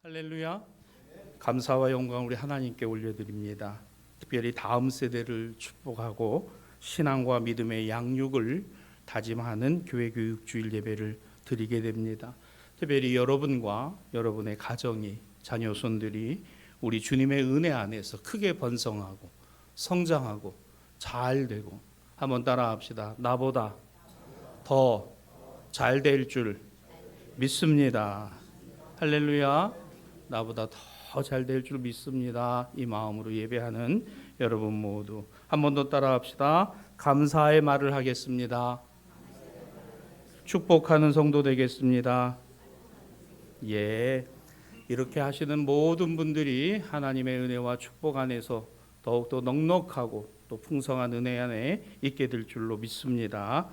할렐루야. 감사와 영광 우리 하나님께 올려드립니다. 특별히 다음 세대를 축복하고 신앙과 믿음의 양육을 다짐하는 교회 교육 주일 예배를 드리게 됩니다. 특별히 여러분과 여러분의 가정이, 자녀손들이 우리 주님의 은혜 안에서 크게 번성하고 성장하고 잘 되고, 한번 따라합시다. 나보다 더 잘 될 줄 믿습니다. 할렐루야. 나보다 더 잘 될 줄 믿습니다. 이 마음으로 예배하는 여러분 모두 한 번 더 따라합시다. 감사의 말을 하겠습니다. 축복하는 성도 되겠습니다. 예, 이렇게 하시는 모든 분들이 하나님의 은혜와 축복 안에서 더욱더 넉넉하고 또 풍성한 은혜 안에 있게 될 줄로 믿습니다.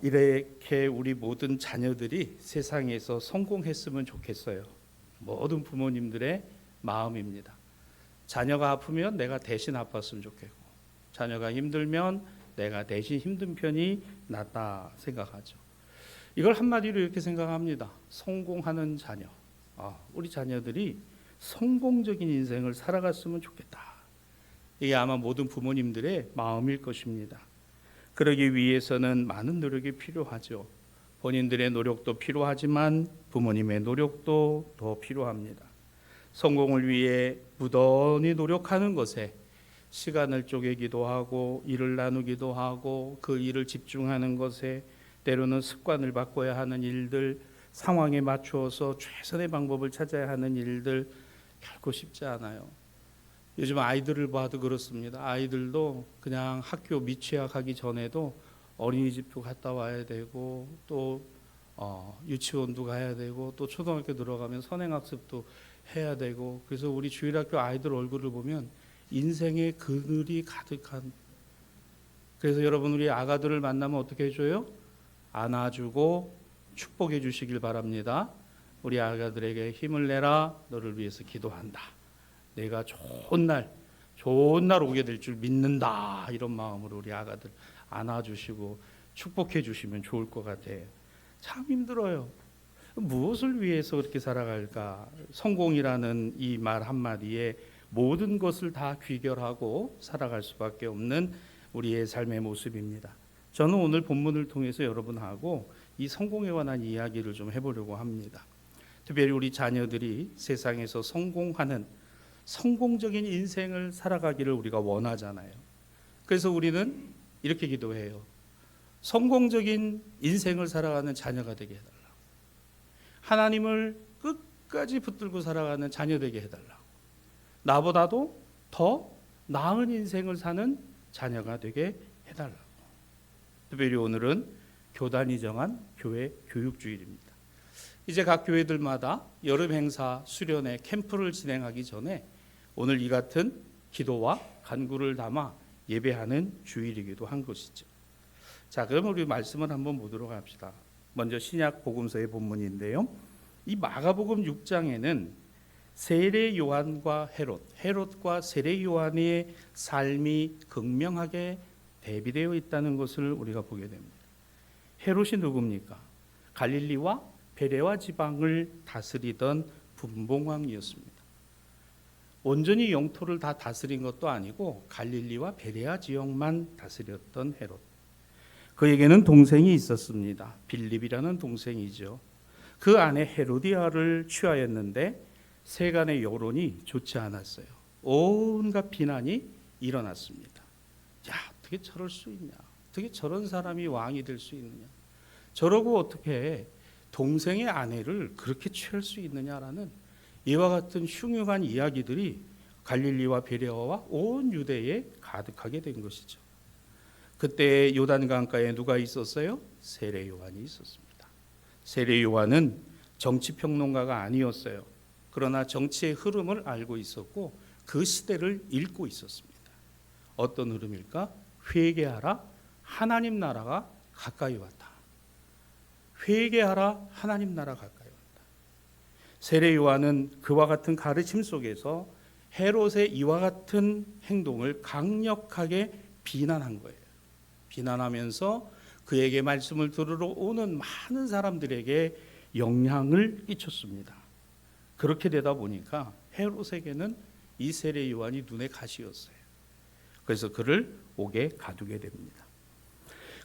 이렇게 우리 모든 자녀들이 세상에서 성공했으면 좋겠어요. 모든 부모님들의 마음입니다. 자녀가 아프면 내가 대신 아팠으면 좋겠고, 자녀가 힘들면 내가 대신 힘든 편이 낫다 생각하죠. 이걸 한마디로 이렇게 생각합니다. 성공하는 자녀. 우리 자녀들이 성공적인 인생을 살아갔으면 좋겠다. 이게 아마 모든 부모님들의 마음일 것입니다. 그러기 위해서는 많은 노력이 필요하죠. 본인들의 노력도 필요하지만 부모님의 노력도 더 필요합니다. 성공을 위해 무던히 노력하는 것에 시간을 쪼개기도 하고 일을 나누기도 하고 그 일을 집중하는 것에 때로는 습관을 바꿔야 하는 일들, 상황에 맞추어서 최선의 방법을 찾아야 하는 일들, 결코 쉽지 않아요. 요즘 아이들을 봐도 그렇습니다. 아이들도 그냥 학교 미취학하기 전에도 어린이집도 갔다 와야 되고, 또 유치원도 가야 되고, 또 초등학교 들어가면 선행학습도 해야 되고, 그래서 우리 주일학교 아이들 얼굴을 보면 인생의 그늘이 가득한. 그래서 여러분, 우리 아가들을 만나면 어떻게 해줘요? 안아주고 축복해 주시길 바랍니다. 우리 아가들에게 힘을 내라, 너를 위해서 기도한다, 내가 좋은 날 오게 될 줄 믿는다, 이런 마음으로 우리 아가들 안아주시고 축복해 주시면 좋을 것 같아요. 참 힘들어요. 무엇을 위해서 그렇게 살아갈까? 성공이라는 이 말 한마디에 모든 것을 다 귀결하고 살아갈 수밖에 없는 우리의 삶의 모습입니다. 저는 오늘 본문을 통해서 여러분하고 이 성공에 관한 이야기를 좀 해보려고 합니다. 특별히 우리 자녀들이 세상에서 성공하는 성공적인 인생을 살아가기를 우리가 원하잖아요. 그래서 우리는 이렇게 기도해요. 성공적인 인생을 살아가는 자녀가 되게 해달라고. 하나님을 끝까지 붙들고 살아가는 자녀 되게 해달라고. 나보다도 더 나은 인생을 사는 자녀가 되게 해달라고. 특별히 오늘은 교단이 정한 교회 교육주일입니다. 이제 각 교회들마다 여름 행사 수련회 캠프를 진행하기 전에 오늘 이 같은 기도와 간구를 담아 예배하는 주일이기도 한 것이죠. 자, 그럼 우리 말씀을 한번 보도록 합시다. 먼저 신약 복음서의 본문인데요. 이 마가복음 6장에는 세례 요한과 헤롯과 세례 요한의 삶이 극명하게 대비되어 있다는 것을 우리가 보게 됩니다. 헤롯이 누굽니까? 갈릴리와 베레와 지방을 다스리던 분봉왕이었습니다. 온전히 영토를 다 다스린 것도 아니고 갈릴리와 베레아 지역만 다스렸던 헤롯. 그에게는 동생이 있었습니다. 빌립이라는 동생이죠. 그 아내 헤로디아를 취하였는데 세간의 여론이 좋지 않았어요. 온갖 비난이 일어났습니다. 야, 어떻게 저럴 수 있냐? 어떻게 저런 사람이 왕이 될 수 있느냐? 저러고 어떻게 동생의 아내를 그렇게 취할 수 있느냐라는 이와 같은 흉흉한 이야기들이 갈릴리와 베레아와 온 유대에 가득하게 된 것이죠. 그때 요단강가에 누가 있었어요? 세례 요한이 있었습니다. 세례 요한은 정치평론가가 아니었어요. 그러나 정치의 흐름을 알고 있었고 그 시대를 읽고 있었습니다. 어떤 흐름일까? 회개하라, 하나님 나라가 가까이 왔다. 회개하라, 하나님 나라 가까이 왔다. 세례 요한은 그와 같은 가르침 속에서 헤롯의 이와 같은 행동을 강력하게 비난한 거예요. 비난하면서 그에게 말씀을 들으러 오는 많은 사람들에게 영향을 끼쳤습니다. 그렇게 되다 보니까 헤롯에게는 이 세례 요한이 눈의 가시였어요. 그래서 그를 옥에 가두게 됩니다.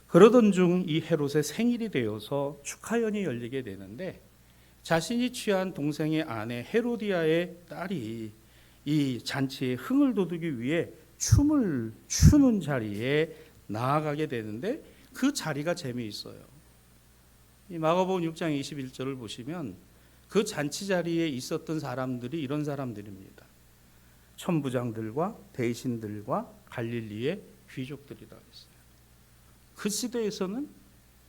그러던 중 이 헤롯의 생일이 되어서 축하연이 열리게 되는데 자신이 취한 동생의 아내 헤로디아의 딸이 이 잔치에 흥을 돋우기 위해 춤을 추는 자리에 나아가게 되는데 그 자리가 재미있어요. 이 마가복음 6장 21절을 보시면 그 잔치 자리에 있었던 사람들이 이런 사람들입니다. 천부장들과 대신들과 갈릴리의 귀족들이라고 했어요. 그 시대에서는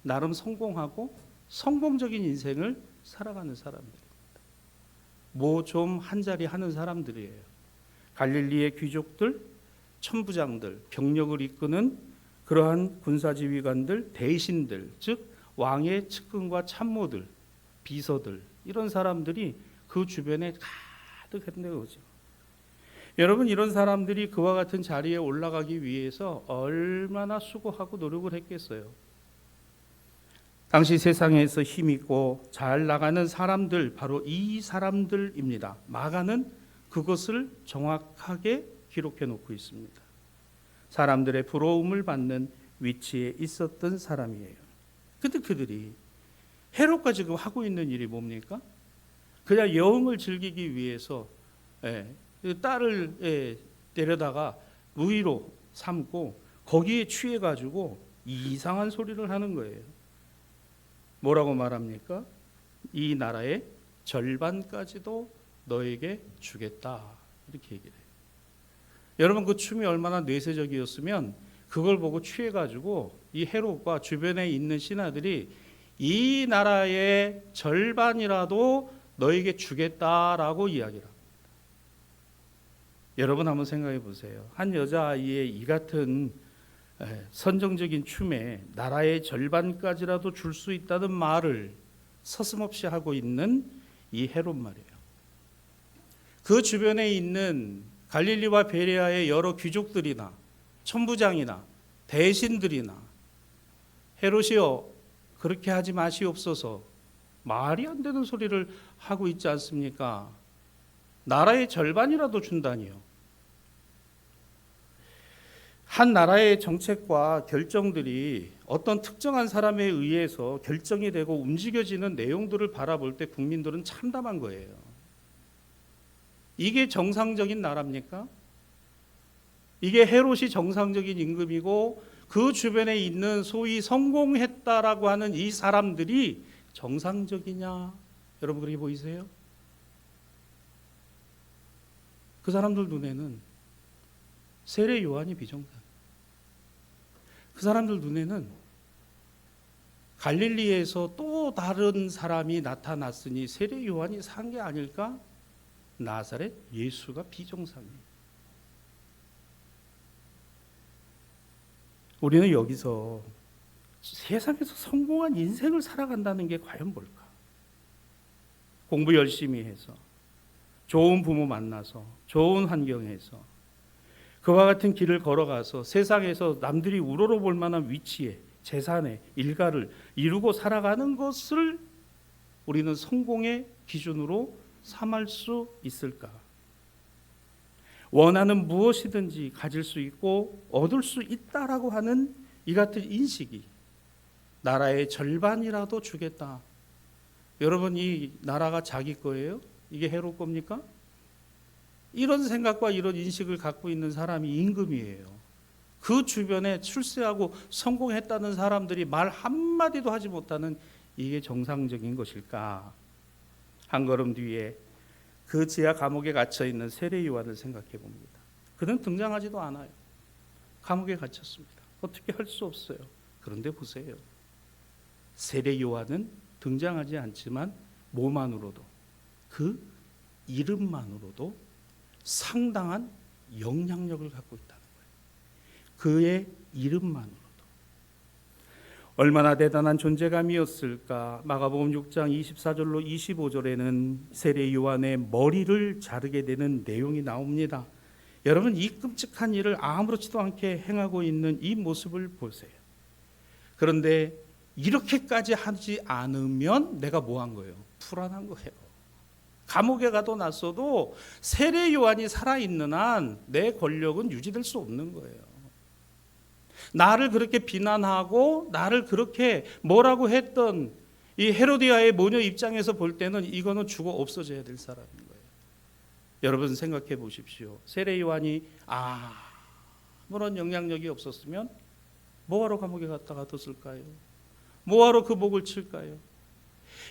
나름 성공하고 성공적인 인생을 살아가는 사람들입니다. 뭐 좀 한자리 하는 사람들이에요. 갈릴리의 귀족들, 천부장들, 병력을 이끄는 그러한 군사지휘관들, 대신들, 즉 왕의 측근과 참모들, 비서들, 이런 사람들이 그 주변에 가득했는 거죠. 여러분, 이런 사람들이 그와 같은 자리에 올라가기 위해서 얼마나 수고하고 노력을 했겠어요. 당시 세상에서 힘있고 잘 나가는 사람들, 바로 이 사람들입니다. 마가는 그것을 정확하게 기록해 놓고 있습니다. 사람들의 부러움을 받는 위치에 있었던 사람이에요. 근데 그들이 헤롯과 지금 하고 있는 일이 뭡니까? 그냥 여흥을 즐기기 위해서 딸을 데려다가 무의로 삼고 거기에 취해가지고 이상한 소리를 하는 거예요. 뭐라고 말합니까? 이 나라의 절반까지도 너에게 주겠다, 이렇게 얘기를 해요. 여러분, 그 춤이 얼마나 뇌세적이었으면 그걸 보고 취해가지고 이 헤롯과 주변에 있는 신하들이 이 나라의 절반이라도 너에게 주겠다라고 이야기를 합니다. 여러분, 한번 생각해 보세요. 한 여자아이의 이 같은 선정적인 춤에 나라의 절반까지라도 줄 수 있다는 말을 서슴없이 하고 있는 이 헤롯 말이에요. 그 주변에 있는 갈릴리와 베레아의 여러 귀족들이나 천부장이나 대신들이나 헤롯이여, 그렇게 하지 마시옵소서, 말이 안 되는 소리를 하고 있지 않습니까? 나라의 절반이라도 준다니요. 한 나라의 정책과 결정들이 어떤 특정한 사람에 의해서 결정이 되고 움직여지는 내용들을 바라볼 때 국민들은 참담한 거예요. 이게 정상적인 나라입니까? 이게 헤롯이 정상적인 임금이고 그 주변에 있는 소위 성공했다라고 하는 이 사람들이 정상적이냐? 여러분, 그렇게 보이세요? 그 사람들 눈에는 세례 요한이 비정상. 그 사람들 눈에는 갈릴리에서 또 다른 사람이 나타났으니 세례 요한이 산 게 아닐까? 나사렛 예수가 비정상이에요. 우리는 여기서 세상에서 성공한 인생을 살아간다는 게 과연 뭘까? 공부 열심히 해서, 좋은 부모 만나서, 좋은 환경에서, 그와 같은 길을 걸어가서 세상에서 남들이 우러러볼 만한 위치에, 재산에, 일가를 이루고 살아가는 것을 우리는 성공의 기준으로 삼을 수 있을까? 원하는 무엇이든지 가질 수 있고 얻을 수 있다라고 하는 이 같은 인식이 나라의 절반이라도 주겠다. 여러분, 이 나라가 자기 거예요? 이게 헤롯 겁니까? 이런 생각과 이런 인식을 갖고 있는 사람이 임금이에요. 그 주변에 출세하고 성공했다는 사람들이 말 한마디도 하지 못하는 이게 정상적인 것일까? 한 걸음 뒤에 그 지하 감옥에 갇혀 있는 세례 요한을 생각해 봅니다. 그는 등장하지도 않아요. 감옥에 갇혔습니다. 어떻게 할 수 없어요. 그런데 보세요. 세례 요한은 등장하지 않지만 뭐만으로도, 그 이름만으로도 상당한 영향력을 갖고 있다는 거예요. 그의 이름만으로도. 얼마나 대단한 존재감이었을까. 마가복음 6장 24절로 25절에는 세례 요한의 머리를 자르게 되는 내용이 나옵니다. 여러분, 이 끔찍한 일을 아무렇지도 않게 행하고 있는 이 모습을 보세요. 그런데 이렇게까지 하지 않으면 내가 뭐 한 거예요? 불안한 거예요. 감옥에 가도 났어도 세례 요한이 살아있는 한 내 권력은 유지될 수 없는 거예요. 나를 그렇게 비난하고 나를 그렇게 뭐라고 했던 이 헤로디아의 모녀 입장에서 볼 때는 이거는 죽어 없어져야 될 사람인 거예요. 여러분 생각해 보십시오. 세례 요한이 아무런 영향력이 없었으면 뭐하러 감옥에 갔다 가뒀을까요? 뭐하러 그 목을 칠까요?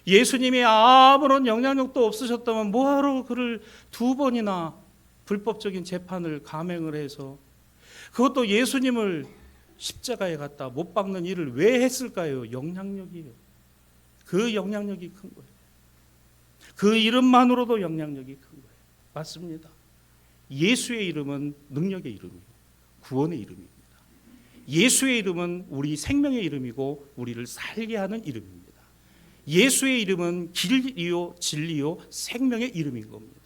예수님이 아무런 영향력도 없으셨다면 뭐하러 그를 2번이나 불법적인 재판을 감행을 해서 그것도 예수님을 십자가에 갖다 못 박는 일을 왜 했을까요? 영향력이요. 그 영향력이 큰 거예요. 그 이름만으로도 영향력이 큰 거예요. 맞습니다. 예수의 이름은 능력의 이름이에요. 구원의 이름입니다. 예수의 이름은 우리 생명의 이름이고 우리를 살게 하는 이름입니다. 예수의 이름은 길이요 진리요 생명의 이름인 겁니다.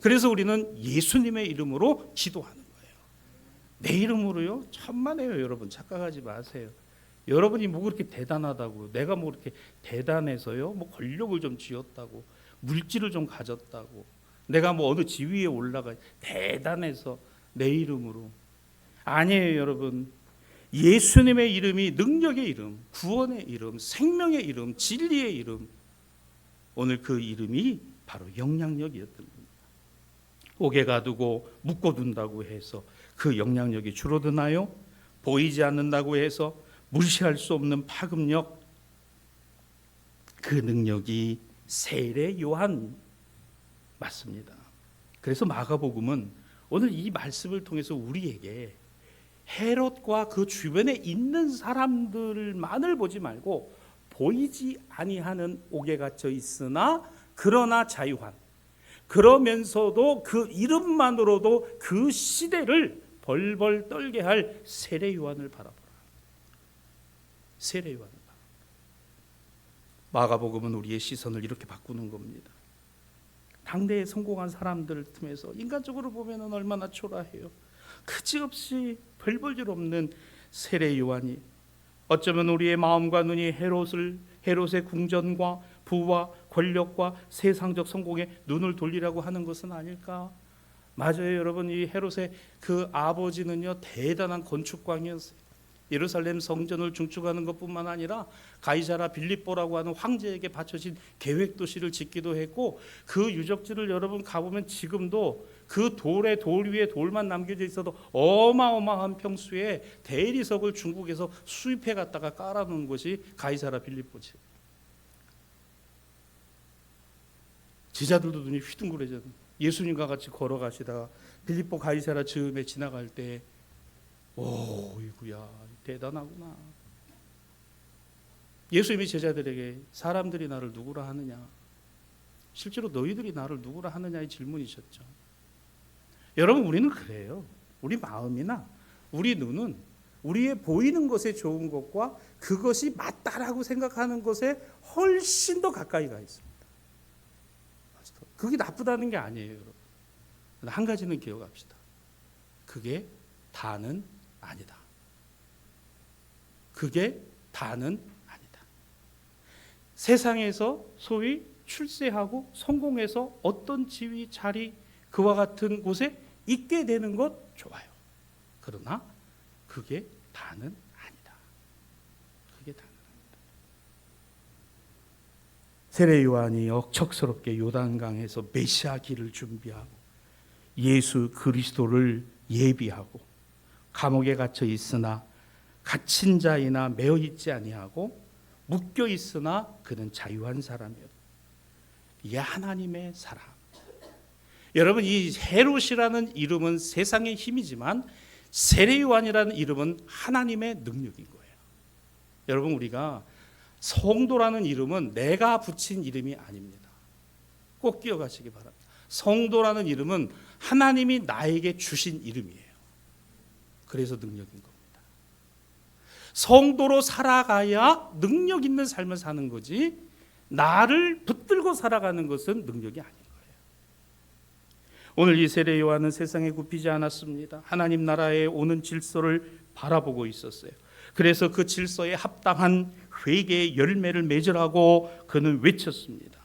그래서 우리는 예수님의 이름으로 기도하는 거예요. 내 이름으로요? 천만에요. 여러분 착각하지 마세요. 여러분이 뭐 그렇게 대단하다고, 내가 뭐 그렇게 대단해서요, 뭐 권력을 좀 쥐었다고, 물질을 좀 가졌다고, 내가 뭐 어느 지위에 올라가 대단해서 내 이름으로. 아니에요. 여러분, 예수님의 이름이 능력의 이름, 구원의 이름, 생명의 이름, 진리의 이름. 오늘 그 이름이 바로 영향력이었던 겁니다. 옥에 가두고 묶어둔다고 해서 그 영향력이 줄어드나요? 보이지 않는다고 해서 무시할 수 없는 파급력, 그 능력이 세례 요한 맞습니다. 그래서 마가복음은 오늘 이 말씀을 통해서 우리에게 헤롯과 그 주변에 있는 사람들만을 보지 말고 보이지 아니하는 옥에 갇혀 있으나 그러나 자유한, 그러면서도 그 이름만으로도 그 시대를 벌벌 떨게 할 세례 요한을 바라보라. 세례 요한을 바라보라. 마가복음은 우리의 시선을 이렇게 바꾸는 겁니다. 당대에 성공한 사람들 틈에서 인간적으로 보면 얼마나 초라해요. 그지없이 별볼일 없는 세례 요한이 어쩌면 우리의 마음과 눈이 헤롯의 궁전과 부와 권력과 세상적 성공에 눈을 돌리라고 하는 것은 아닐까? 맞아요, 여러분. 이 헤롯의 그 아버지는요 대단한 건축광이었어요. 예루살렘 성전을 중축하는 것뿐만 아니라 가이사라 빌립보라고 하는 황제에게 바쳐진 계획도시를 짓기도 했고, 그 유적지를 여러분 가보면 지금도 그 돌 위에 돌만 남겨져 있어도 어마어마한 평수에 대리석을 중국에서 수입해 갔다가 깔아놓은 것이 가이사라 빌립보지. 제자들도 눈이 휘둥그레져. 예수님과 같이 걸어가시다가 빌립보 가이사라 즈음에 지나갈 때 이구야 대단하구나. 예수님이 제자들에게 사람들이 나를 누구라 하느냐, 실제로 너희들이 나를 누구라 하느냐의 질문이셨죠. 여러분, 우리는 그래요. 우리 마음이나 우리 눈은 우리의 보이는 것에 좋은 것과 그것이 맞다라고 생각하는 것에 훨씬 더 가까이 가 있습니다. 그게 나쁘다는 게 아니에요, 여러분. 한 가지는 기억합시다. 그게 다는 아니다. 그게 다는 아니다. 세상에서 소위 출세하고 성공해서 어떤 지위, 자리, 그와 같은 곳에 있게 되는 것 좋아요. 그러나 그게 다는 아니다. 그게 다는 아니다. 세례 요한이 억척스럽게 요단강에서 메시아 길을 준비하고 예수 그리스도를 예비하고 감옥에 갇혀 있으나 갇힌 자이나 매어 있지 아니하고 묶여 있으나 그는 자유한 사람이었다. 이게 하나님의 사람. 여러분, 이 헤롯이라는 이름은 세상의 힘이지만 세례 요한이라는 이름은 하나님의 능력인 거예요. 여러분, 우리가 성도라는 이름은 내가 붙인 이름이 아닙니다. 꼭 기억하시기 바랍니다. 성도라는 이름은 하나님이 나에게 주신 이름이에요. 그래서 능력인 겁니다. 성도로 살아가야 능력 있는 삶을 사는 거지, 나를 붙들고 살아가는 것은 능력이 아닌 거예요. 오늘 이 세례 요한은 세상에 굽히지 않았습니다. 하나님 나라에 오는 질서를 바라보고 있었어요. 그래서 그 질서에 합당한 회개의 열매를 맺으라고 그는 외쳤습니다.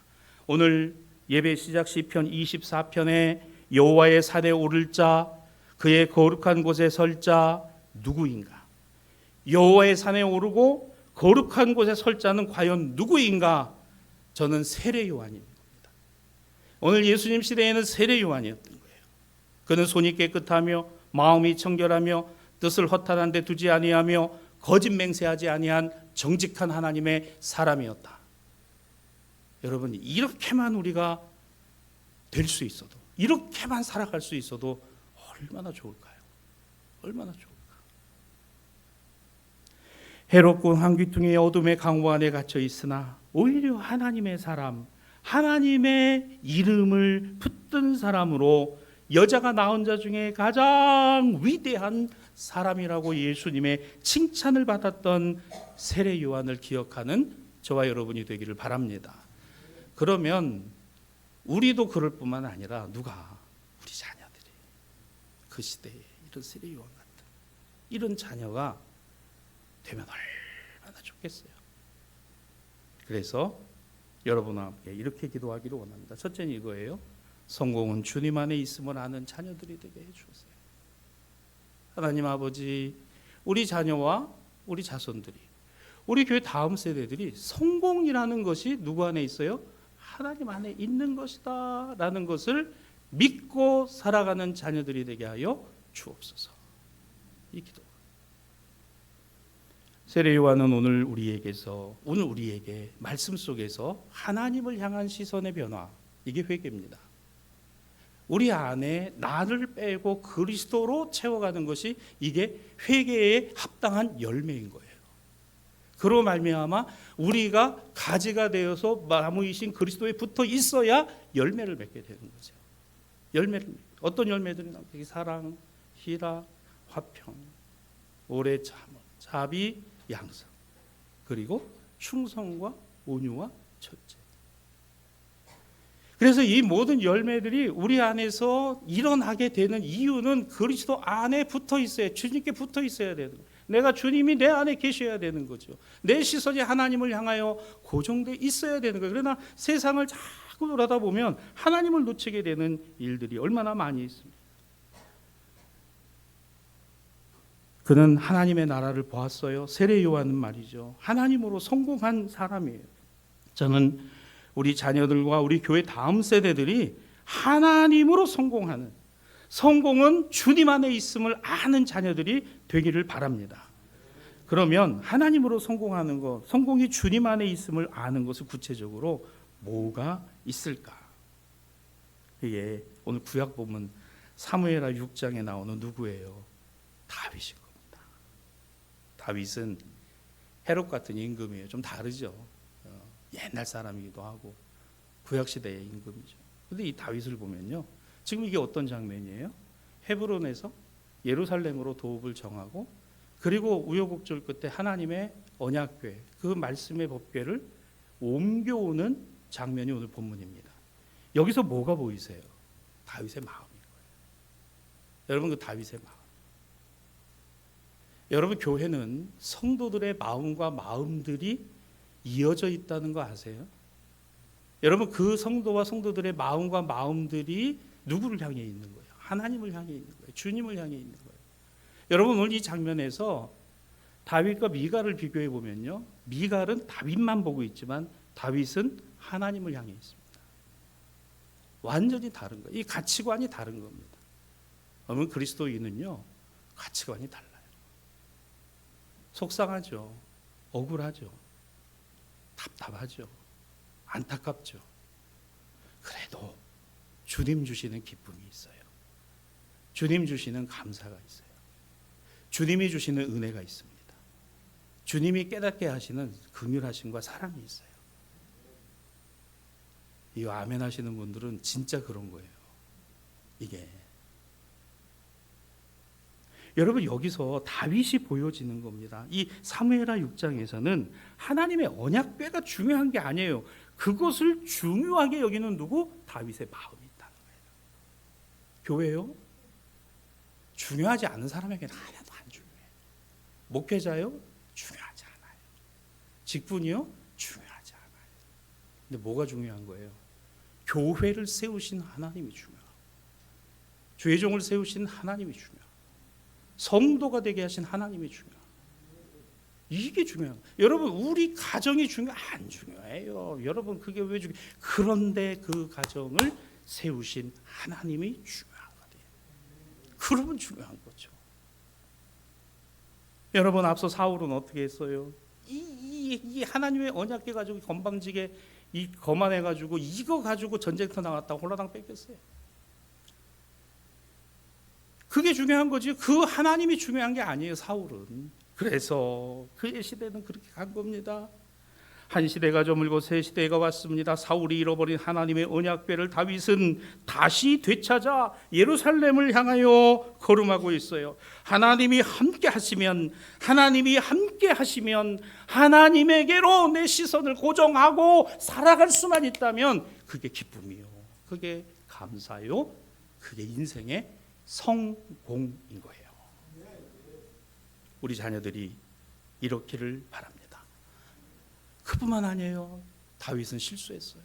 오늘 예배 시작 시편 24편에 여호와의 산에 오를 자, 그의 거룩한 곳에 설 자 누구인가? 여호와의 산에 오르고 거룩한 곳에 설 자는 과연 누구인가? 저는 세례 요한입니다. 오늘 예수님 시대에는 세례 요한이었던 거예요. 그는 손이 깨끗하며 마음이 청결하며 뜻을 허탄한 데 두지 아니하며 거짓 맹세하지 아니한 정직한 하나님의 사람이었다. 여러분, 이렇게만 우리가 될 수 있어도, 이렇게만 살아갈 수 있어도 얼마나 좋을까요? 얼마나 좋을까? 해롭고 한귀퉁이의 어둠의 강호 안에 갇혀 있으나 오히려 하나님의 사람, 하나님의 이름을 붙든 사람으로 여자가 낳은 자 중에 가장 위대한 사람이라고 예수님의 칭찬을 받았던 세례 요한을 기억하는 저와 여러분이 되기를 바랍니다. 그러면 우리도 그럴 뿐만 아니라 누가? 우리 자녀들이 그 시대에 이런 세례 요한 같은 이런 자녀가 되면 얼마나 좋겠어요. 그래서 여러분과 함께 이렇게 기도하기를 원합니다. 첫째는 이거예요. 성공은 주님 안에 있음을 아는 자녀들이 되게 해주세요. 하나님 아버지, 우리 자녀와 우리 자손들이, 우리 교회 다음 세대들이 성공이라는 것이 누구 안에 있어요? 하나님 안에 있는 것이다 라는 것을 믿고 살아가는 자녀들이 되게 하여 주옵소서. 이 기도. 세례 요한은 오늘 우리에게 말씀 속에서 하나님을 향한 시선의 변화, 이게 회개입니다. 우리 안에 나를 빼고 그리스도로 채워가는 것이 이게 회개에 합당한 열매인 거예요. 그로 말미암아 우리가 가지가 되어서 나무이신 그리스도에 붙어 있어야 열매를 맺게 되는 거죠. 어떤 열매들이 나옵니까? 사랑, 희락, 화평, 오래 참음, 자비, 양성, 그리고 충성과 온유와 첫째. 그래서 이 모든 열매들이 우리 안에서 일어나게 되는 이유는 그리스도 안에 붙어 있어야, 주님께 붙어 있어야 되는 거예요. 내가 주님이 내 안에 계셔야 되는 거죠. 내 시선이 하나님을 향하여 고정돼 있어야 되는 거예요. 그러나 세상을 자꾸 돌아다 보면 하나님을 놓치게 되는 일들이 얼마나 많이 있습니다. 그는 하나님의 나라를 보았어요. 세례 요한은 말이죠. 하나님으로 성공한 사람이에요. 저는 우리 자녀들과 우리 교회 다음 세대들이 하나님으로 성공하는, 성공은 주님 안에 있음을 아는 자녀들이 되기를 바랍니다. 그러면 하나님으로 성공하는 것, 성공이 주님 안에 있음을 아는 것은 구체적으로 뭐가 있을까? 이게 오늘 구약 본문 사무엘하 6장에 나오는 누구예요? 다윗인 겁니다. 다윗은 헤롯 같은 임금이에요. 좀 다르죠. 옛날 사람이기도 하고 구약 시대의 임금이죠. 그런데 이 다윗을 보면요, 지금 이게 어떤 장면이에요? 헤브론에서 예루살렘으로 도읍을 정하고, 그리고 우여곡절 끝에 하나님의 언약궤, 그 말씀의 법궤를 옮겨오는 장면이 오늘 본문입니다. 여기서 뭐가 보이세요? 다윗의 마음인 거예요. 여러분, 그 다윗의 마음. 여러분, 교회는 성도들의 마음과 마음들이 이어져 있다는 거 아세요? 여러분, 그 성도와 성도들의 마음과 마음들이 누구를 향해 있는 거예요? 하나님을 향해 있는 거예요. 주님을 향해 있는 거예요. 여러분, 오늘 이 장면에서 다윗과 미갈을 비교해 보면요, 미갈은 다윗만 보고 있지만 다윗은 하나님을 향해 있습니다. 완전히 다른 거예요. 이 가치관이 다른 겁니다. 그러면 그리스도인은요, 가치관이 달라요. 속상하죠. 억울하죠. 답답하죠. 안타깝죠. 그래도 주님 주시는 기쁨이 있어요. 주님 주시는 감사가 있어요. 주님이 주시는 은혜가 있습니다. 주님이 깨닫게 하시는 긍휼하심과 사랑이 있어요. 이 아멘 하시는 분들은 진짜 그런 거예요. 이게 여러분, 여기서 다윗이 보여지는 겁니다. 이 사무엘하 6장에서는 하나님의 언약궤가 중요한 게 아니에요. 그것을 중요하게 여기는 누구? 다윗의 마음이 있다는 거예요. 교회요? 중요하지 않은 사람에게는 하나도 안 중요해요. 목회자요? 중요하지 않아요. 직분이요? 중요하지 않아요. 근데 뭐가 중요한 거예요? 교회를 세우신 하나님이 중요하고, 주의 종을 세우신 하나님이 중요하고, 성도가 되게 하신 하나님이 중요하고, 이게 중요해요. 여러분, 우리 가정이 안 중요해요. 여러분, 그게 왜 중요해요? 그런데 그 가정을 세우신 하나님이 중요한 거예요. 그러면 중요한 거죠. 여러분, 앞서 사울은 어떻게 했어요? 이 하나님의 언약궤 가지고 건방지게 거만해가지고 이거 가지고 전쟁터 나갔다고 홀라당 뺏겼어요. 그게 중요한 거지. 그 하나님이 중요한 게 아니에요, 사울은. 그래서 그의 시대는 그렇게 간 겁니다. 한 시대가 저물고 새 시대가 왔습니다. 사울이 잃어버린 하나님의 언약궤를 다윗은 다시 되찾아 예루살렘을 향하여 걸음하고 있어요. 하나님이 함께 하시면 하나님에게로 내 시선을 고정하고 살아갈 수만 있다면 그게 기쁨이요, 그게 감사요, 그게 인생의 성공인 거예요. 우리 자녀들이 이렇기를 바랍니다. 그뿐만 아니에요. 다윗은 실수했어요.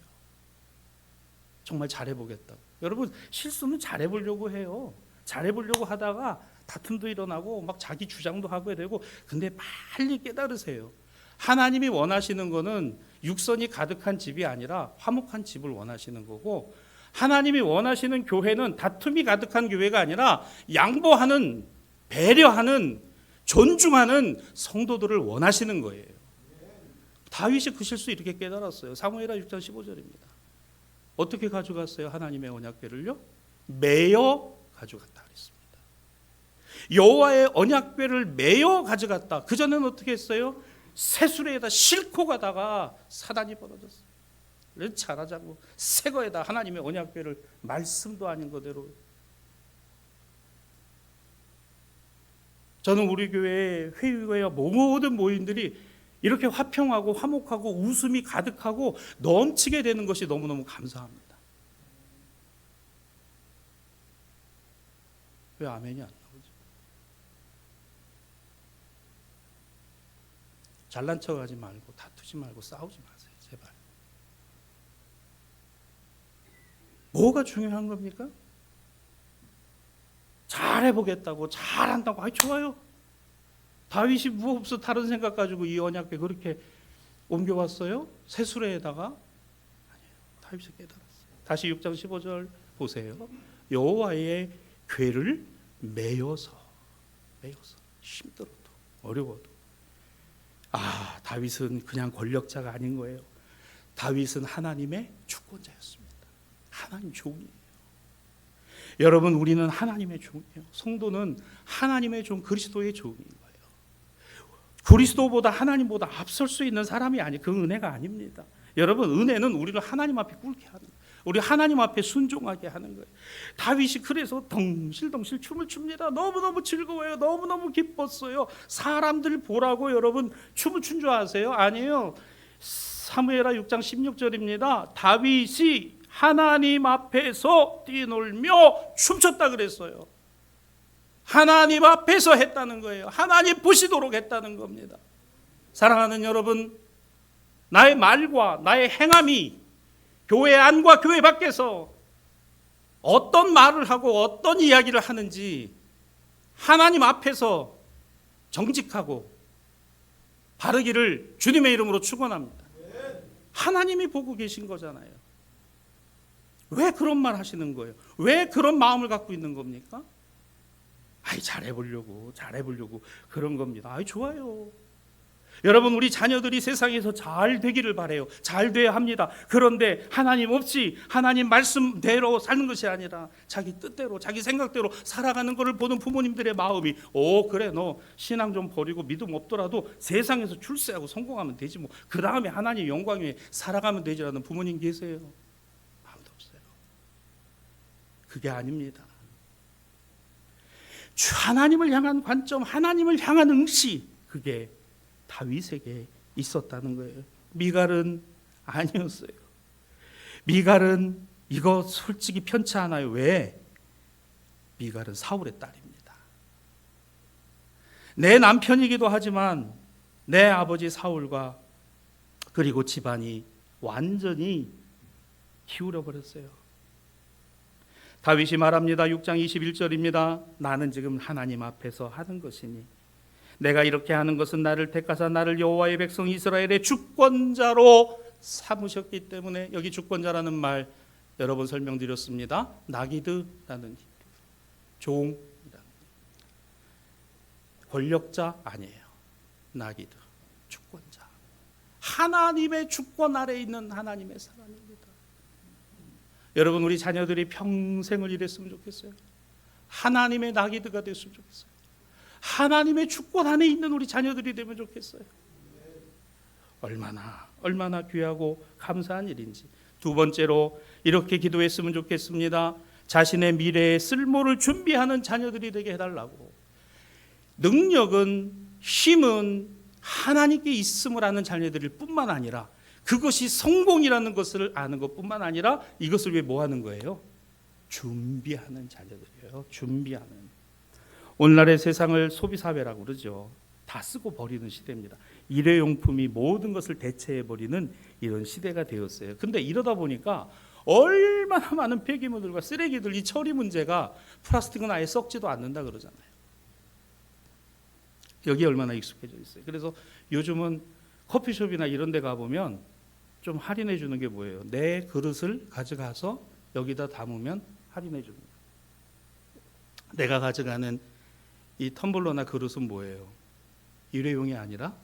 정말 잘해보겠다고. 여러분, 실수는 잘해보려고 해요. 잘해보려고 하다가 다툼도 일어나고 막 자기 주장도 하게 되고, 근데 빨리 깨달으세요. 하나님이 원하시는 거는 육선이 가득한 집이 아니라 화목한 집을 원하시는 거고, 하나님이 원하시는 교회는 다툼이 가득한 교회가 아니라 양보하는, 배려하는, 존중하는 성도들을 원하시는 거예요. 다윗이 그 실수 이렇게 깨달았어요. 사무엘하 6장 15절입니다. 어떻게 가져갔어요? 하나님의 언약궤를요? 매여 가져갔다 그랬습니다. 여호와의 언약궤를 매여 가져갔다. 그전에는 어떻게 했어요? 새수레에다 싣고 가다가 사단이 벌어졌어요. 잘하자고 새 거에다 하나님의 언약궤를 말씀도 아닌 그대로. 저는 우리 교회 회의와 모든 모임들이 이렇게 화평하고 화목하고 웃음이 가득하고 넘치게 되는 것이 너무너무 감사합니다. 왜 아멘이 안 나오죠? 잘난 척하지 말고 다투지 말고 싸우지 마세요, 제발. 뭐가 중요한 겁니까? 잘해보겠다고, 잘한다고, 좋아요. 다윗이 무엇없어 다른 생각 가지고 이 언약궤 그렇게 옮겨왔어요? 새수레에다가? 아니에요. 다윗이 깨달았어요. 다시 6장 15절 보세요. 여호와의 궤를 매여서 힘들어도 어려워도. 다윗은 그냥 권력자가 아닌 거예요. 다윗은 하나님의 주권자였습니다. 하나님 종이에요. 여러분, 우리는 하나님의 종이에요. 성도는 하나님의 종, 그리스도의 종인 거예요. 그리스도보다 하나님보다 앞설 수 있는 사람이 아니, 그 은혜가 아닙니다. 여러분, 은혜는 우리를 하나님 앞에 꿇게 하는 거예요. 우리 하나님 앞에 순종하게 하는 거예요. 다윗이 그래서 덩실덩실 춤을 춥니다. 너무너무 즐거워요. 너무너무 기뻤어요. 사람들 보라고 여러분 춤을 춘 줄 아세요? 아니에요. 사무엘하 6장 16절입니다. 다윗이 하나님 앞에서 뛰놀며 춤췄다 그랬어요. 하나님 앞에서 했다는 거예요. 하나님 보시도록 했다는 겁니다. 사랑하는 여러분, 나의 말과 나의 행함이 교회 안과 교회 밖에서 어떤 말을 하고 어떤 이야기를 하는지 하나님 앞에서 정직하고 바르기를 주님의 이름으로 축원합니다. 하나님이 보고 계신 거잖아요. 왜 그런 말 하시는 거예요? 왜 그런 마음을 갖고 있는 겁니까? 잘해보려고 그런 겁니다. 좋아요. 여러분, 우리 자녀들이 세상에서 잘 되기를 바라요. 잘 돼야 합니다. 그런데 하나님 없이 하나님 말씀대로 사는 것이 아니라 자기 뜻대로 자기 생각대로 살아가는 것을 보는 부모님들의 마음이, 그래, 너 신앙 좀 버리고 믿음 없더라도 세상에서 출세하고 성공하면 되지 뭐, 그 다음에 하나님 영광 위에 살아가면 되지라는 부모님 계세요? 아무도 없어요. 그게 아닙니다. 하나님을 향한 관점, 하나님을 향한 응시, 그게 다윗에게 있었다는 거예요. 미갈은 아니었어요. 미갈은 이거 솔직히 편치 않아요. 왜? 미갈은 사울의 딸입니다. 내 남편이기도 하지만 내 아버지 사울과 그리고 집안이 완전히 기울여 버렸어요. 다윗이 말합니다. 6장 21절입니다. 나는 지금 하나님 앞에서 하는 것이니 내가 이렇게 하는 것은 나를 택하사 나를 여호와의 백성 이스라엘의 주권자로 삼으셨기 때문에, 여기 주권자라는 말 여러 번 설명드렸습니다. 나기드라는 종이라는, 권력자 아니에요. 나기드, 주권자. 하나님의 주권 아래 있는 하나님의 사람입니다. 여러분, 우리 자녀들이 평생을 이랬으면 좋겠어요. 하나님의 나기드가 됐으면 좋겠어요. 하나님의 주권 안에 있는 우리 자녀들이 되면 좋겠어요. 얼마나 귀하고 감사한 일인지. 두 번째로 이렇게 기도했으면 좋겠습니다. 자신의 미래의 쓸모를 준비하는 자녀들이 되게 해달라고. 능력은, 힘은 하나님께 있음을 아는 자녀들일 뿐만 아니라, 그것이 성공이라는 것을 아는 것뿐만 아니라 이것을 왜 뭐 하는 거예요? 준비하는 자녀들이에요. 준비하는. 오늘날의 세상을 소비사회라고 그러죠. 다 쓰고 버리는 시대입니다. 일회용품이 모든 것을 대체해버리는 이런 시대가 되었어요. 근데 이러다 보니까 얼마나 많은 폐기물들과 쓰레기들, 이 처리 문제가, 플라스틱은 아예 썩지도 않는다 그러잖아요. 여기 얼마나 익숙해져 있어요. 그래서 요즘은 커피숍이나 이런 데 가보면 좀 할인해 주는 게 뭐예요? 내 그릇을 가져가서 여기다 담으면 할인해 줍니다. 내가 가져가는 이 텀블러나 그릇은 뭐예요? 일회용이 아니라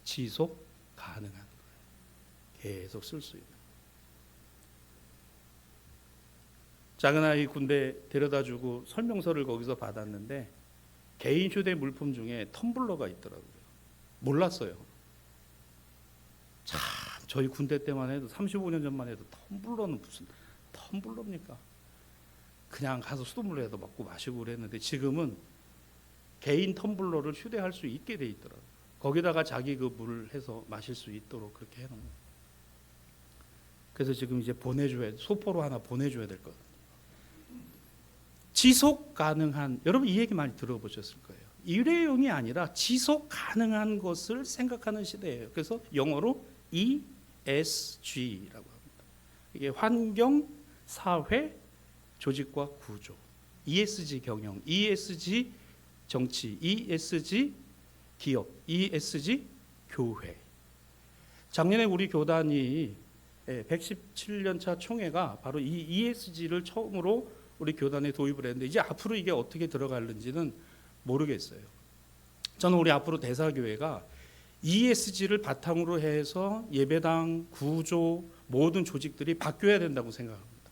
지속 가능한 거예요. 계속 쓸 수 있는. 작은 아이 군대 데려다 주고 설명서를 거기서 받았는데 개인 휴대 물품 중에 텀블러가 있더라고요. 몰랐어요. 참, 저희 군대 때만 해도 35년 전만 해도 텀블러는 무슨 텀블러입니까? 그냥 가서 수돗물에도 먹고 마시고 그랬는데 지금은 개인 텀블러를 휴대할 수 있게 돼 있더라고요. 거기다가 자기 그 물을 해서 마실 수 있도록 그렇게 해놓은 거예요. 그래서 지금 이제 소포로 하나 보내줘야 될 것 같아요. 지속 가능한, 여러분 이 얘기 많이 들어보셨을 거예요. 일회용이 아니라 지속 가능한 것을 생각하는 시대예요. 그래서 영어로 ESG라고 합니다. 이게 환경, 사회, 조직과 구조. ESG 경영, ESG 정치, ESG 기업, ESG 교회. 작년에 우리 교단이 117년차 총회가 바로 이 ESG를 처음으로 우리 교단에 도입을 했는데, 이제 앞으로 이게 어떻게 들어갈는지는 모르겠어요. 저는 우리 앞으로 대사교회가 ESG를 바탕으로 해서 예배당, 구조, 모든 조직들이 바뀌어야 된다고 생각합니다.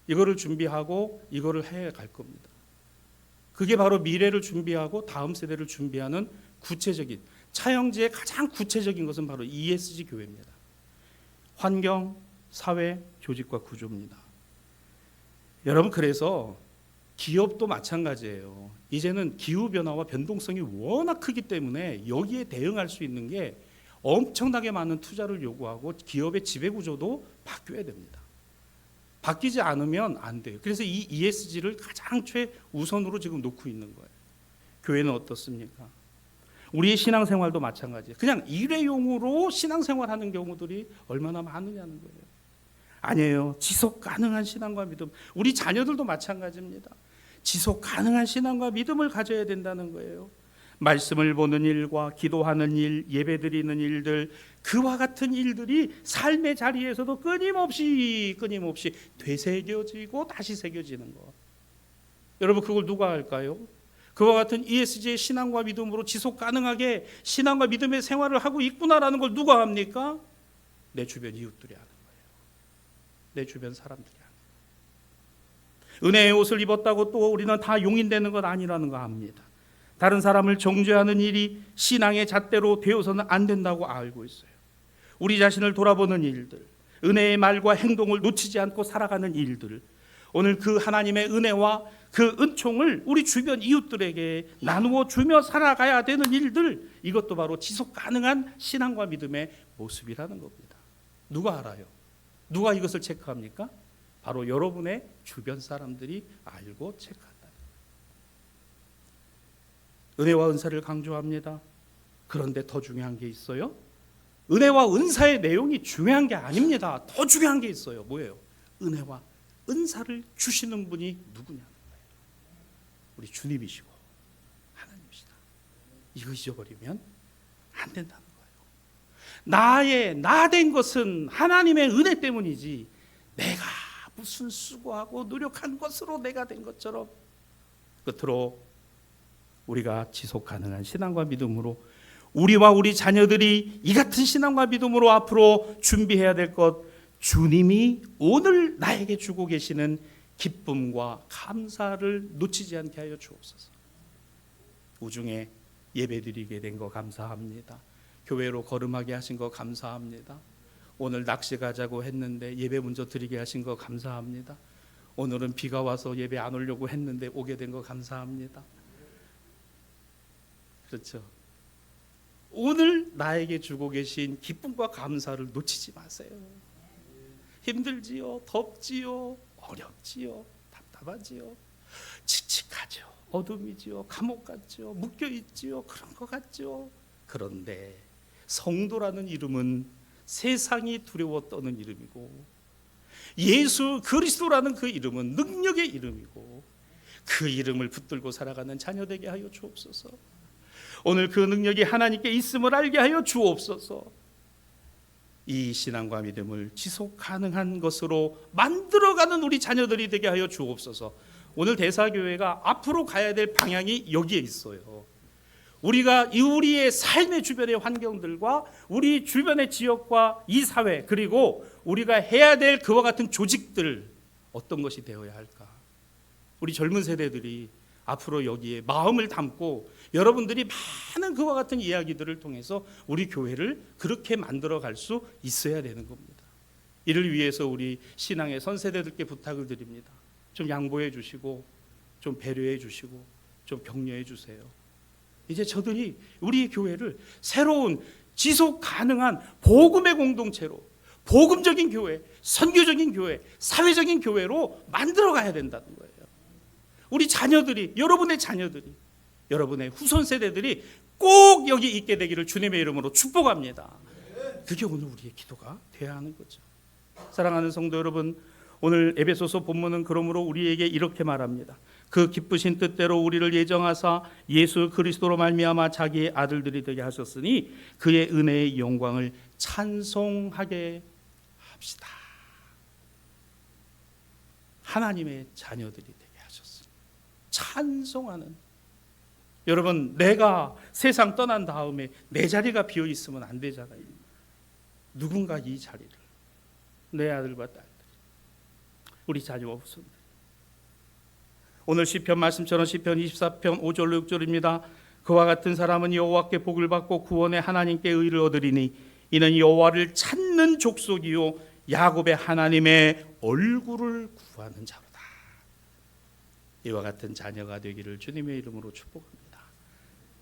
이거를 준비하고 이거를 해 갈 겁니다. 그게 바로 미래를 준비하고 다음 세대를 준비하는 구체적인, 차영지의 가장 구체적인 것은 바로 ESG 교회입니다. 환경, 사회, 조직과 구조입니다. 여러분, 그래서 기업도 마찬가지예요. 이제는 기후변화와 변동성이 워낙 크기 때문에 여기에 대응할 수 있는 게 엄청나게 많은 투자를 요구하고 기업의 지배구조도 바뀌어야 됩니다. 바뀌지 않으면 안 돼요. 그래서 이 ESG를 가장 최우선으로 지금 놓고 있는 거예요. 교회는 어떻습니까? 우리의 신앙생활도 마찬가지예요. 그냥 일회용으로 신앙생활하는 경우들이 얼마나 많으냐는 거예요. 아니에요. 지속 가능한 신앙과 믿음. 우리 자녀들도 마찬가지입니다. 지속 가능한 신앙과 믿음을 가져야 된다는 거예요. 말씀을 보는 일과 기도하는 일, 예배드리는 일들, 그와 같은 일들이 삶의 자리에서도 끊임없이 되새겨지고 다시 새겨지는 것. 여러분, 그걸 누가 할까요? 그와 같은 ESG의 신앙과 믿음으로 지속 가능하게 신앙과 믿음의 생활을 하고 있구나라는 걸 누가 합니까? 내 주변 이웃들이 하는 거예요. 내 주변 사람들이 하는 거예요. 은혜의 옷을 입었다고 또 우리는 다 용인되는 건 아니라는 거 압니다. 다른 사람을 정죄하는 일이 신앙의 잣대로 되어서는 안 된다고 알고 있어요. 우리 자신을 돌아보는 일들, 은혜의 말과 행동을 놓치지 않고 살아가는 일들, 오늘 그 하나님의 은혜와 그 은총을 우리 주변 이웃들에게 나누어 주며 살아가야 되는 일들, 이것도 바로 지속 가능한 신앙과 믿음의 모습이라는 겁니다. 누가 알아요? 누가 이것을 체크합니까? 바로 여러분의 주변 사람들이 알고 체크한다. 은혜와 은사를 강조합니다. 그런데 더 중요한 게 있어요. 은혜와 은사의 내용이 중요한 게 아닙니다. 더 중요한 게 있어요. 뭐예요? 은혜와 은사를 주시는 분이 누구냐는 거예요. 우리 주님이시고 하나님이시다. 이거 잊어버리면 안 된다는 거예요. 나 된 것은 하나님의 은혜 때문이지 내가 무슨 수고하고 노력한 것으로 내가 된 것처럼. 끝으로 우리가 지속 가능한 신앙과 믿음으로 우리와 우리 자녀들이 이 같은 신앙과 믿음으로 앞으로 준비해야 될 것, 주님이 오늘 나에게 주고 계시는 기쁨과 감사를 놓치지 않게 하여 주옵소서. 우중에 예배드리게 된 거 감사합니다. 교회로 걸음하게 하신 거 감사합니다. 오늘 낚시 가자고 했는데 예배 먼저 드리게 하신 거 감사합니다. 오늘은 비가 와서 예배 안 오려고 했는데 오게 된 거 감사합니다. 그렇죠. 오늘 나에게 주고 계신 기쁨과 감사를 놓치지 마세요. 힘들지요, 덥지요, 어렵지요, 답답하지요, 칙칙하죠, 어둠이지요, 감옥 같지요, 묶여 있지요, 그런 것 같죠. 그런데 성도라는 이름은 세상이 두려워 떠는 이름이고, 예수 그리스도라는 그 이름은 능력의 이름이고, 그 이름을 붙들고 살아가는 자녀 되게 하여 주옵소서. 오늘 그 능력이 하나님께 있음을 알게 하여 주옵소서. 이 신앙과 믿음을 지속 가능한 것으로 만들어가는 우리 자녀들이 되게 하여 주옵소서. 오늘 대사교회가 앞으로 가야 될 방향이 여기에 있어요. 우리가 우리의 삶의 주변의 환경들과 우리 주변의 지역과 이 사회, 그리고 우리가 해야 될 그와 같은 조직들, 어떤 것이 되어야 할까? 우리 젊은 세대들이 앞으로 여기에 마음을 담고 여러분들이 많은 그와 같은 이야기들을 통해서 우리 교회를 그렇게 만들어 갈 수 있어야 되는 겁니다. 이를 위해서 우리 신앙의 선세대들께 부탁을 드립니다. 좀 양보해 주시고, 좀 배려해 주시고, 좀 격려해 주세요. 이제 저들이 우리 교회를 새로운 지속 가능한 복음의 공동체로, 복음적인 교회, 선교적인 교회, 사회적인 교회로 만들어 가야 된다는 거예요. 우리 자녀들이, 여러분의 자녀들이, 여러분의 후손 세대들이 꼭 여기 있게 되기를 주님의 이름으로 축복합니다. 그게 오늘 우리의 기도가 되어야 하는 거죠. 사랑하는 성도 여러분, 오늘 에베소서 본문은 그러므로 우리에게 이렇게 말합니다. 그 기쁘신 뜻대로 우리를 예정하사 예수 그리스도로 말미암아 자기의 아들들이 되게 하셨으니 그의 은혜의 영광을 찬송하게 합시다. 하나님의 자녀들이 되게 하셨으니 찬송하는. 여러분, 내가 세상 떠난 다음에 내 자리가 비어 있으면 안 되잖아요. 누군가 이 자리를, 내 아들과 딸들, 우리 자녀와 후손들. 오늘 시편 말씀처럼 시편 24편 5절로 6절입니다. 그와 같은 사람은 여호와께 복을 받고 구원의 하나님께 의를 얻으리니 이는 여호와를 찾는 족속이요 야곱의 하나님의 얼굴을 구하는 자로다. 이와 같은 자녀가 되기를 주님의 이름으로 축복합니다.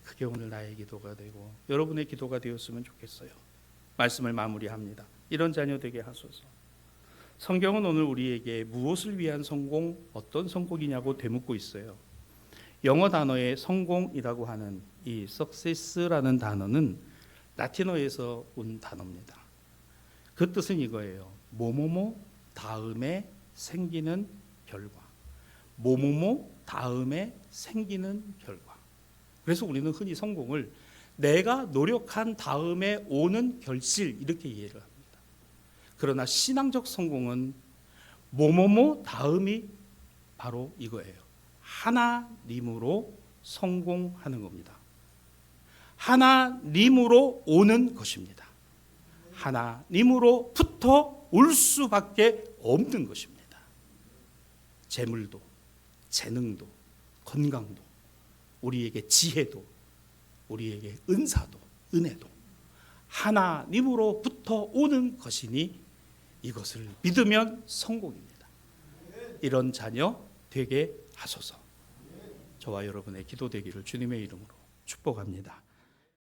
그게 오늘 나의 기도가 되고 여러분의 기도가 되었으면 좋겠어요. 말씀을 마무리합니다. 이런 자녀 되게 하소서. 성경은 오늘 우리에게 무엇을 위한 성공, 어떤 성공이냐고 되묻고 있어요. 영어 단어의 성공이라고 하는 이 success라는 단어는 라틴어에서 온 단어입니다. 그 뜻은 이거예요. 뭐뭐뭐 다음에 생기는 결과. 뭐뭐뭐 다음에 생기는 결과. 그래서 우리는 흔히 성공을 내가 노력한 다음에 오는 결실, 이렇게 이해를 합니다. 그러나 신앙적 성공은 뭐뭐뭐 다음이 바로 이거예요. 하나님으로 성공하는 겁니다. 하나님으로 오는 것입니다. 하나님으로부터 올 수밖에 없는 것입니다. 재물도, 재능도, 건강도, 우리에게 지혜도, 우리에게 은사도, 은혜도 하나님으로부터 오는 것이니 이것을 믿으면 성공입니다. 이런 자녀 되게 하소서. 저와 여러분의 기도 되기를 주님의 이름으로 축복합니다.